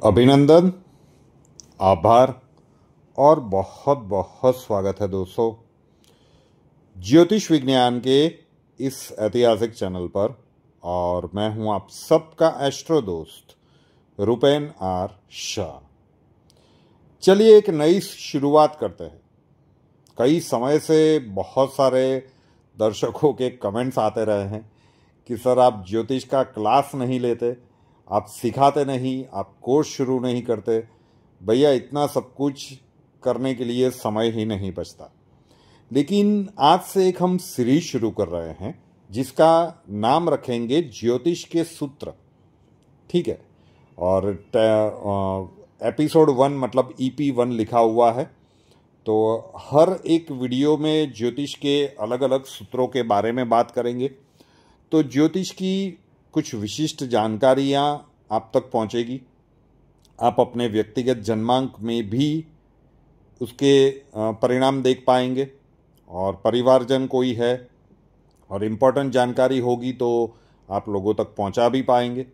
अभिनंदन, आभार और बहुत बहुत स्वागत है दोस्तों ज्योतिष विज्ञान के इस ऐतिहासिक चैनल पर। और मैं हूं आप सबका एस्ट्रो दोस्त रुपेन आर शाह। चलिए एक नई शुरुआत करते हैं। कई समय से बहुत सारे दर्शकों के कमेंट्स आते रहे हैं कि सर आप ज्योतिष का क्लास नहीं लेते, आप सिखाते नहीं, आप कोर्स शुरू नहीं करते। भैया इतना सब कुछ करने के लिए समय ही नहीं बचता। लेकिन आज से एक हम सीरीज शुरू कर रहे हैं जिसका नाम रखेंगे ज्योतिष के सूत्र। ठीक है, और एपिसोड 1 मतलब EP 1 लिखा हुआ है। तो हर एक वीडियो में ज्योतिष के अलग अलग सूत्रों के बारे में बात करेंगे। तो ज्योतिष की कुछ विशिष्ट जानकारियाँ आप तक पहुँचेगी। आप अपने व्यक्तिगत जन्मांक में भी उसके परिणाम देख पाएंगे, और परिवारजन कोई है और इम्पोर्टेंट जानकारी होगी तो आप लोगों तक पहुंचा भी पाएंगे।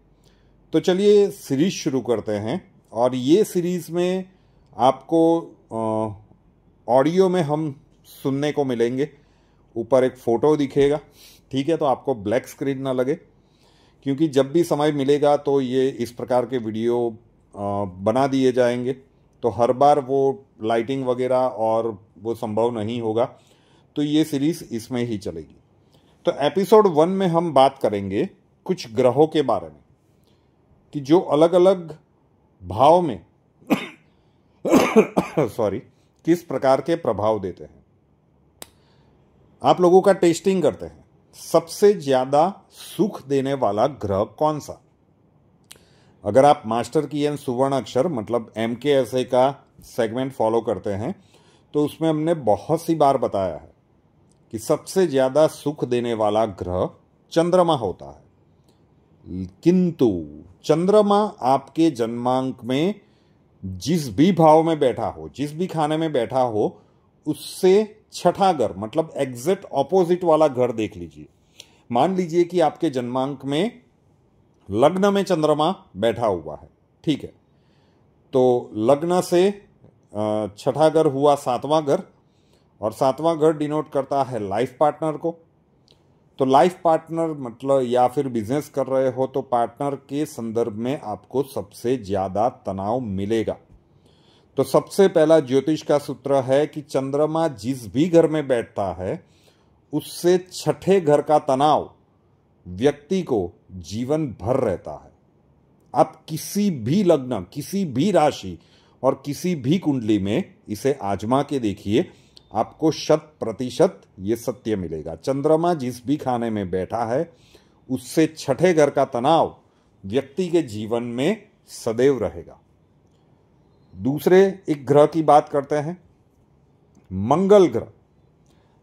तो चलिए सीरीज शुरू करते हैं। और ये सीरीज में आपको ऑडियो में हम सुनने को मिलेंगे। ऊपर एक फ़ोटो दिखेगा, ठीक है, तो आपको ब्लैक स्क्रीन ना लगे, क्योंकि जब भी समय मिलेगा तो ये इस प्रकार के वीडियो बना दिए जाएंगे। तो हर बार वो लाइटिंग वगैरह और वो संभव नहीं होगा, तो ये सीरीज इसमें ही चलेगी। तो एपिसोड 1 में हम बात करेंगे कुछ ग्रहों के बारे में कि जो अलग अलग भाव में सॉरी किस प्रकार के प्रभाव देते हैं। आप लोगों का टेस्टिंग करते हैं। सबसे ज्यादा सुख देने वाला ग्रह कौन सा? अगर आप मास्टर की एन सुवर्ण अक्षर मतलब MKSA का सेगमेंट फॉलो करते हैं तो उसमें हमने बहुत सी बार बताया है कि सबसे ज्यादा सुख देने वाला ग्रह चंद्रमा होता है। किंतु चंद्रमा आपके जन्मांक में जिस भी भाव में बैठा हो, जिस भी खाने में बैठा हो, उससे छठा घर मतलब एग्जैक्ट ऑपोजिट वाला घर देख लीजिए। मान लीजिए कि आपके जन्मांक में लग्न में चंद्रमा बैठा हुआ है, ठीक है, तो लग्न से छठा घर हुआ सातवां घर, और सातवां घर डिनोट करता है लाइफ पार्टनर को। तो लाइफ पार्टनर मतलब या फिर बिजनेस कर रहे हो तो पार्टनर के संदर्भ में आपको सबसे ज्यादा तनाव मिलेगा। तो सबसे पहला ज्योतिष का सूत्र है कि चंद्रमा जिस भी घर में बैठता है उससे छठे घर का तनाव व्यक्ति को जीवन भर रहता है। आप किसी भी लग्न, किसी भी राशि और किसी भी कुंडली में इसे आजमा के देखिए, आपको 100% ये सत्य मिलेगा। चंद्रमा जिस भी खाने में बैठा है उससे छठे घर का तनाव व्यक्ति के जीवन में सदैव रहेगा। दूसरे एक ग्रह की बात करते हैं, मंगल ग्रह।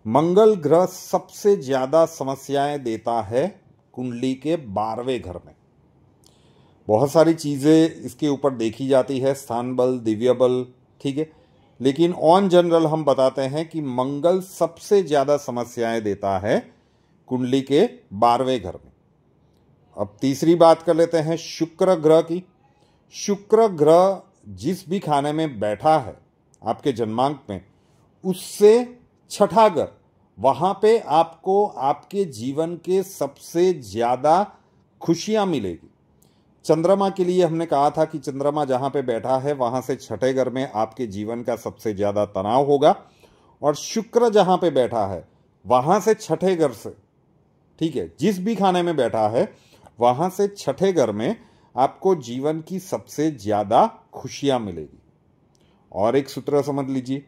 मंगल ग्रह सबसे ज्यादा समस्याएं देता है कुंडली के 12वें घर में। बहुत सारी चीजें इसके ऊपर देखी जाती है, स्थान बल, दिव्य बल, ठीक है, लेकिन ऑन जनरल हम बताते हैं कि मंगल सबसे ज्यादा समस्याएं देता है कुंडली के 12वें घर में। अब तीसरी बात कर लेते हैं शुक्र ग्रह की। शुक्र ग्रह जिस भी खाने में बैठा है आपके जन्मांक में उससे छठा घर, वहां पे आपको आपके जीवन के सबसे ज्यादा खुशियां मिलेगी। चंद्रमा के लिए हमने कहा था कि चंद्रमा जहां पे बैठा है वहां से छठे घर में आपके जीवन का सबसे ज्यादा तनाव होगा, और शुक्र जहां पे बैठा है वहां से छठे घर से, ठीक है, जिस भी खाने में बैठा है वहां से छठे घर में आपको जीवन की सबसे ज्यादा खुशियां मिलेगी। और एक सूत्र समझ लीजिए,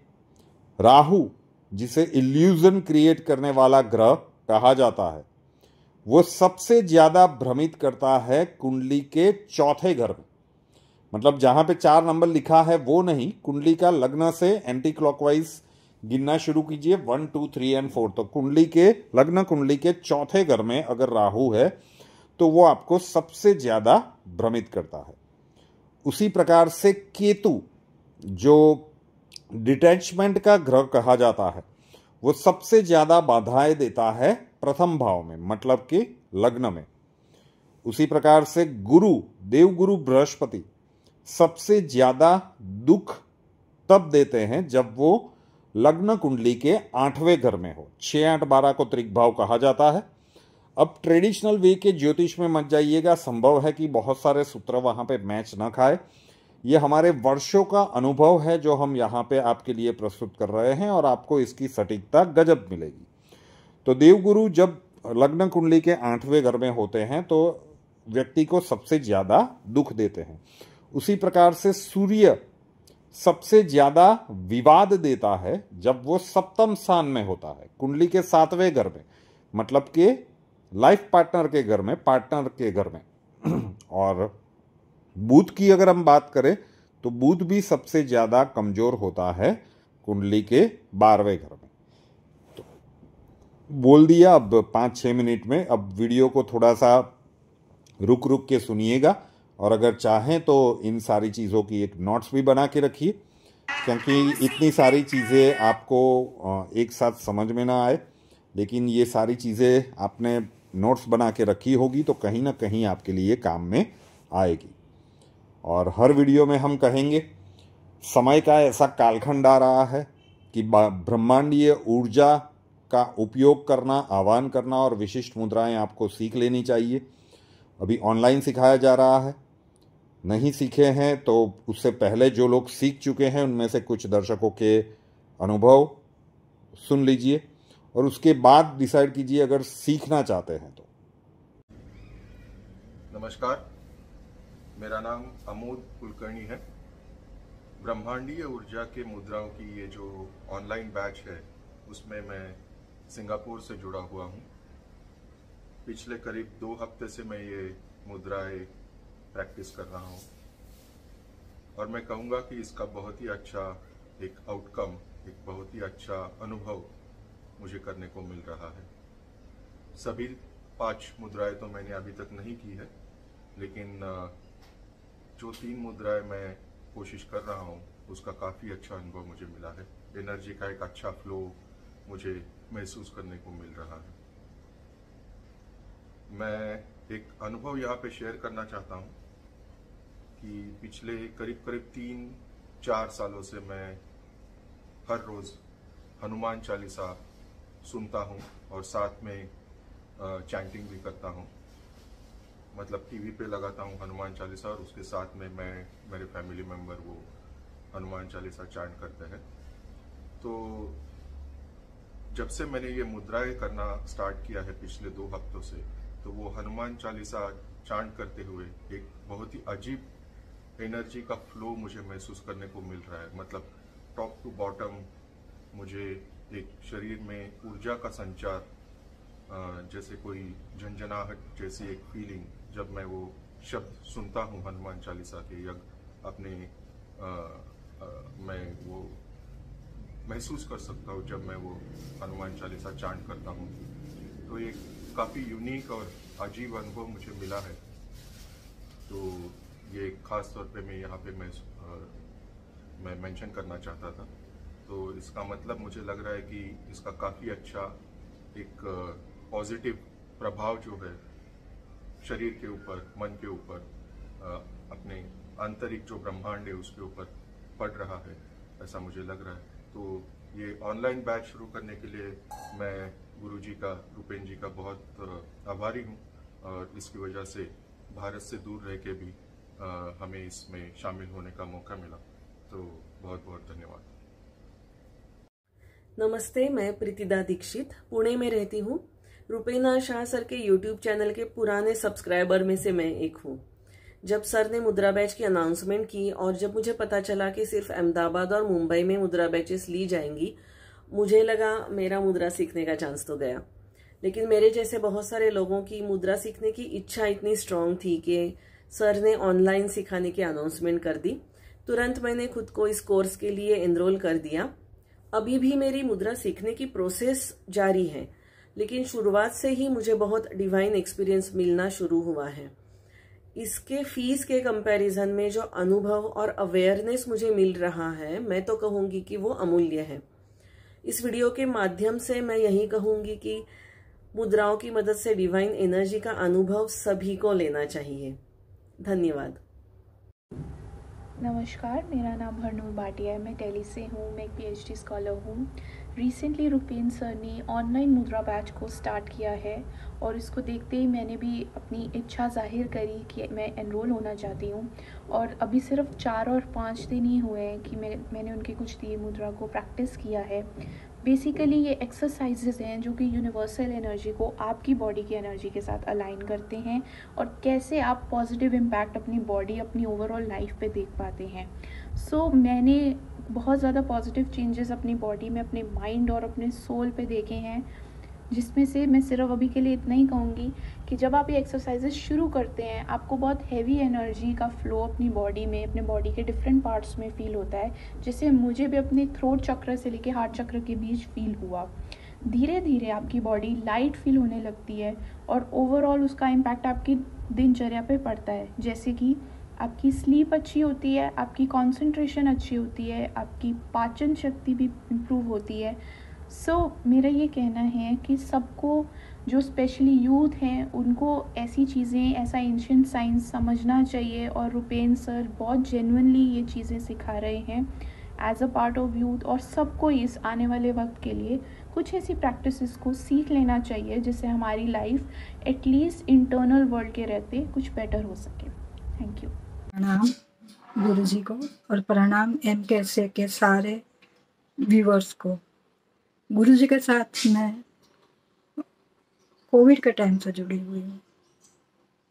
राहु जिसे इल्यूजन क्रिएट करने वाला ग्रह कहा जाता है, वो सबसे ज्यादा भ्रमित करता है कुंडली के चौथे घर में। मतलब जहां पे 4 नंबर लिखा है वो नहीं, कुंडली का लग्न से एंटी क्लॉकवाइज गिनना शुरू कीजिए, 1 2 3 और 4। तो कुंडली के लग्न, कुंडली के चौथे घर में अगर राहु है तो वो आपको सबसे ज्यादा भ्रमित करता है। उसी प्रकार से केतु जो डिटैचमेंट का ग्रह कहा जाता है, वो सबसे ज्यादा बाधाएं देता है प्रथम भाव में मतलब कि लग्न में। उसी प्रकार से गुरु, देवगुरु बृहस्पति सबसे ज्यादा दुख तब देते हैं जब वो लग्न कुंडली के 8वें घर में हो। 6, 8, 12 को त्रिक भाव कहा जाता है। अब ट्रेडिशनल वे के ज्योतिष में मत जाइएगा, संभव है कि बहुत सारे सूत्र वहां पे मैच ना खाए। ये हमारे वर्षों का अनुभव है जो हम यहाँ पे आपके लिए प्रस्तुत कर रहे हैं और आपको इसकी सटीकता गजब मिलेगी। तो देवगुरु जब लग्न कुंडली के 8वें घर में होते हैं तो व्यक्ति को सबसे ज्यादा दुख देते हैं। उसी प्रकार से सूर्य सबसे ज्यादा विवाद देता है जब वो सप्तम स्थान में होता है, कुंडली के 7वें घर में, मतलब कि लाइफ पार्टनर के घर में, पार्टनर के घर में। और बुध की अगर हम बात करें तो बुध भी सबसे ज्यादा कमजोर होता है कुंडली के 12वें घर में। तो बोल दिया अब 5-6 मिनट में। अब वीडियो को थोड़ा सा रुक रुक के सुनिएगा और अगर चाहें तो इन सारी चीज़ों की एक नोट्स भी बना के रखिए, क्योंकि इतनी सारी चीज़ें आपको एक साथ समझ में ना आए, लेकिन ये सारी चीज़ें आपने नोट्स बना के रखी होगी तो कहीं ना कहीं आपके लिए काम में आएगी। और हर वीडियो में हम कहेंगे समय का ऐसा कालखंड आ रहा है कि ब्रह्मांडीय ऊर्जा का उपयोग करना, आह्वान करना और विशिष्ट मुद्राएं आपको सीख लेनी चाहिए। अभी ऑनलाइन सिखाया जा रहा है, नहीं सीखे हैं तो उससे पहले जो लोग सीख चुके हैं उनमें से कुछ दर्शकों के अनुभव सुन लीजिए और उसके बाद डिसाइड कीजिए अगर सीखना चाहते हैं तो। नमस्कार, मेरा नाम अमोद कुलकर्णी है। ब्रह्मांडीय ऊर्जा के मुद्राओं की ये जो ऑनलाइन बैच है उसमें मैं सिंगापुर से जुड़ा हुआ हूँ। पिछले करीब 2 हफ्ते से मैं ये मुद्राएं प्रैक्टिस कर रहा हूँ और मैं कहूँगा कि इसका बहुत ही अच्छा एक आउटकम, एक बहुत ही अच्छा अनुभव मुझे करने को मिल रहा है। सभी 5 मुद्राएं तो मैंने अभी तक नहीं की है, लेकिन जो 3 मुद्राएं मैं कोशिश कर रहा हूँ उसका काफ़ी अच्छा अनुभव मुझे मिला है। एनर्जी का एक अच्छा फ्लो मुझे महसूस करने को मिल रहा है। मैं एक अनुभव यहाँ पे शेयर करना चाहता हूँ कि पिछले करीब 3-4 सालों से मैं हर रोज़ हनुमान चालीसा सुनता हूँ और साथ में चैंटिंग भी करता हूँ। मतलब टीवी पे लगाता हूँ हनुमान चालीसा और उसके साथ में मैं, मेरे फैमिली मेम्बर वो हनुमान चालीसा चैंट करते हैं। तो जब से मैंने ये मुद्राएं करना स्टार्ट किया है पिछले 2 हफ्तों से, तो वो हनुमान चालीसा चैंट करते हुए एक बहुत ही अजीब एनर्जी का फ्लो मुझे महसूस करने को मिल रहा है। मतलब टॉप टू बॉटम मुझे एक शरीर में ऊर्जा का संचार, जैसे कोई झंझनाहट जैसी एक फीलिंग जब मैं वो शब्द सुनता हूँ हनुमान चालीसा के, या अपने मैं वो महसूस कर सकता हूँ जब मैं वो हनुमान चालीसा चैंट करता हूँ। तो एक काफ़ी यूनिक और अजीब अनुभव मुझे मिला है। तो ये खास तौर पे मैं यहाँ पे मैं मेंशन करना चाहता था। तो इसका मतलब मुझे लग रहा है कि इसका काफ़ी अच्छा एक पॉजिटिव प्रभाव जो है शरीर के ऊपर, मन के ऊपर, अपने आंतरिक जो ब्रह्मांड है उसके ऊपर पड़ रहा है, ऐसा मुझे लग रहा है। तो ये ऑनलाइन बैच शुरू करने के लिए मैं गुरुजी का, रूपेन जी का बहुत आभारी हूँ और इसकी वजह से भारत से दूर रह के भी हमें इसमें शामिल होने का मौका मिला। तो बहुत बहुत धन्यवाद। नमस्ते, मैं प्रीतिदा दीक्षित पुणे में रहती हूँ। रूपेना शाह सर के यूट्यूब चैनल के पुराने सब्सक्राइबर में से मैं एक हूँ। जब सर ने मुद्रा बैच की अनाउंसमेंट की और जब मुझे पता चला कि सिर्फ अहमदाबाद और मुंबई में मुद्रा बैचेस ली जाएंगी, मुझे लगा मेरा मुद्रा सीखने का चांस तो गया। लेकिन मेरे जैसे बहुत सारे लोगों की मुद्रा सीखने की इच्छा इतनी स्ट्रांग थी कि सर ने ऑनलाइन सिखाने की अनाउंसमेंट कर दी। तुरंत मैंने खुद को इस कोर्स के लिए एनरोल कर दिया। अभी भी मेरी मुद्रा सीखने की प्रोसेस जारी है, लेकिन शुरुआत से ही मुझे बहुत डिवाइन एक्सपीरियंस मिलना शुरू हुआ है। इसके फीस के कंपैरिजन में जो अनुभव और अवेयरनेस मुझे मिल रहा है, मैं तो कहूंगी कि वो अमूल्य है। इस वीडियो के माध्यम से मैं यही कहूंगी कि मुद्राओं की मदद से डिवाइन एनर्जी का अनुभव सभी को लेना चाहिए। धन्यवाद। नमस्कार, मेरा नाम हरनूर भाटिया है। मैं दिल्ली से हूँ। मैं एक पीएचडी स्कॉलर हूँ। रिसेंटली रुपेंद्र सर ने ऑनलाइन मुद्रा बैच को स्टार्ट किया है और इसको देखते ही मैंने भी अपनी इच्छा जाहिर करी कि मैं एनरोल होना चाहती हूँ। और अभी सिर्फ 4 और 5 दिन ही हुए हैं कि मैंने उनके कुछ दिए मुद्रा को प्रैक्टिस किया है। बेसिकली ये एक्सरसाइजेज हैं जो कि यूनिवर्सल एनर्जी को आपकी बॉडी की एनर्जी के साथ अलाइन करते हैं और कैसे आप पॉजिटिव इम्पैक्ट अपनी बॉडी, अपनी ओवरऑल लाइफ पे देख पाते हैं। सो मैंने बहुत ज़्यादा पॉजिटिव चेंजेस अपनी बॉडी में, अपने माइंड और अपने सोल पे देखे हैं, जिसमें से मैं सिर्फ अभी के लिए इतना ही कहूँगी कि जब आप ये एक्सरसाइजेस शुरू करते हैं आपको बहुत हैवी एनर्जी का फ्लो अपनी बॉडी में, अपने बॉडी के डिफरेंट पार्ट्स में फ़ील होता है, जैसे मुझे भी अपने थ्रोट चक्र से लेके हार्ट चक्र के बीच फील हुआ। धीरे धीरे आपकी बॉडी लाइट फील होने लगती है और ओवरऑल उसका इम्पैक्ट आपकी दिनचर्या पे पड़ता है, जैसे कि आपकी स्लीप अच्छी होती है, आपकी कंसंट्रेशन अच्छी होती है, आपकी पाचन शक्ति भी इम्प्रूव होती है। मेरा ये कहना है कि सबको, जो स्पेशली यूथ हैं, उनको ऐसी चीज़ें, ऐसा एंशिएंट साइंस समझना चाहिए और रुपेंद्र सर बहुत जेन्युइनली ये चीज़ें सिखा रहे हैं as a part of youth. और सबको इस आने वाले वक्त के लिए कुछ ऐसी प्रैक्टिसेस को सीख लेना चाहिए जिससे हमारी लाइफ एटलीस्ट इंटरनल वर्ल्ड के रहते कुछ बेटर हो सके। Thank you. प्रणाम गुरु जी को और प्रणाम MKSA के सारे व्यूवर्स को। गुरु जी के साथ मैं कोविड के टाइम से जुड़ी हुई हूँ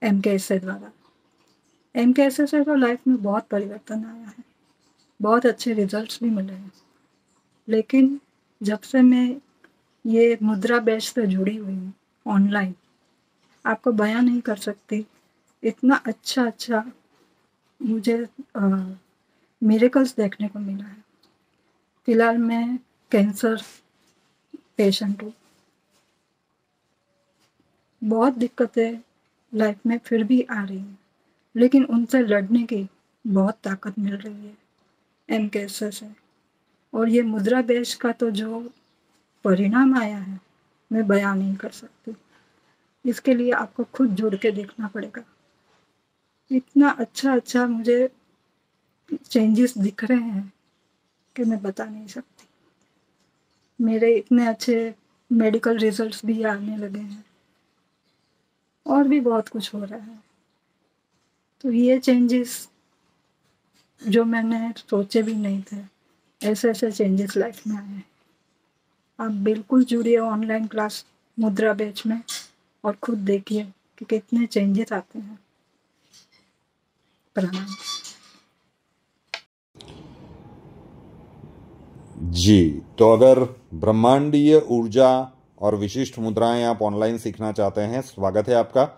MKSA द्वारा। MKSA से तो लाइफ में बहुत परिवर्तन आया है, बहुत अच्छे रिजल्ट्स भी मिले हैं। लेकिन जब से मैं ये मुद्रा बैच से जुड़ी हुई हूँ ऑनलाइन, आपको बयां नहीं कर सकती इतना अच्छा मुझे मिरेकल्स देखने को मिला है। फिलहाल मैं कैंसर पेशेंट हूँ। बहुत दिक्कतें लाइफ में फिर भी आ रही हैं, लेकिन उनसे लड़ने की बहुत ताकत मिल रही है MKSA से। और ये मुद्रा बैच का तो जो परिणाम आया है मैं बयां नहीं कर सकती। इसके लिए आपको खुद जुड़ के देखना पड़ेगा। इतना अच्छा मुझे चेंजेस दिख रहे हैं कि मैं बता नहीं सकती। मेरे इतने अच्छे मेडिकल रिजल्ट्स भी आने लगे हैं और भी बहुत कुछ हो रहा है। तो ये चेंजेस जो मैंने सोचे भी नहीं थे, ऐसे चेंजेस लाइफ में आए हैं। आप बिल्कुल जुड़िए ऑनलाइन क्लास मुद्रा बैच में और खुद देखिए कि कितने चेंजेस आते हैं। प्रणाम जी। तो अगर ब्रह्मांडीय ऊर्जा और विशिष्ट मुद्राएं आप ऑनलाइन सीखना चाहते हैं, स्वागत है आपका।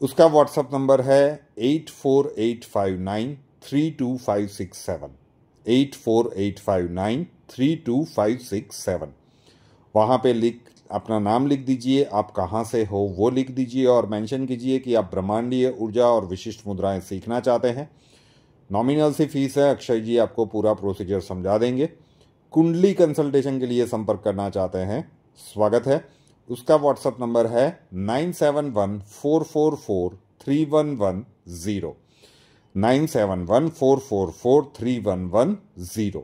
उसका व्हाट्सएप नंबर है 8485932567, 8485932567। वहाँ पे अपना नाम लिख दीजिए, आप कहाँ से हो वो लिख दीजिए और मेंशन कीजिए कि आप ब्रह्मांडीय ऊर्जा और विशिष्ट मुद्राएं सीखना चाहते हैं। नॉमिनल सी फीस है, अक्षय जी आपको पूरा प्रोसीजर समझा देंगे। कुंडली कंसल्टेशन के लिए संपर्क करना चाहते हैं, स्वागत है। उसका व्हाट्सएप नंबर है 9714443110, 9714443110।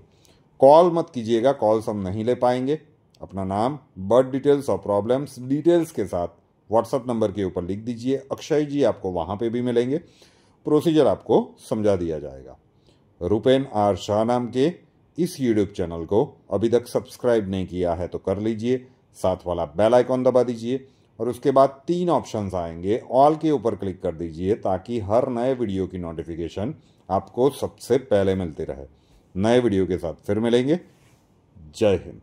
कॉल मत कीजिएगा, कॉल्स हम नहीं ले पाएंगे। अपना नाम, बर्थ डिटेल्स और प्रॉब्लम्स डिटेल्स के साथ व्हाट्सएप नंबर के ऊपर लिख दीजिए। अक्षय जी आपको वहाँ पे भी मिलेंगे, प्रोसीजर आपको समझा दिया जाएगा। रुपेन आर शाह नाम के इस यूट्यूब चैनल को अभी तक सब्सक्राइब नहीं किया है तो कर लीजिए, साथ वाला बेल आइकॉन दबा दीजिए और उसके बाद 3 ऑप्शंस आएंगे, ऑल के ऊपर क्लिक कर दीजिए ताकि हर नए वीडियो की नोटिफिकेशन आपको सबसे पहले मिलती रहे। नए वीडियो के साथ फिर मिलेंगे। जय हिंद।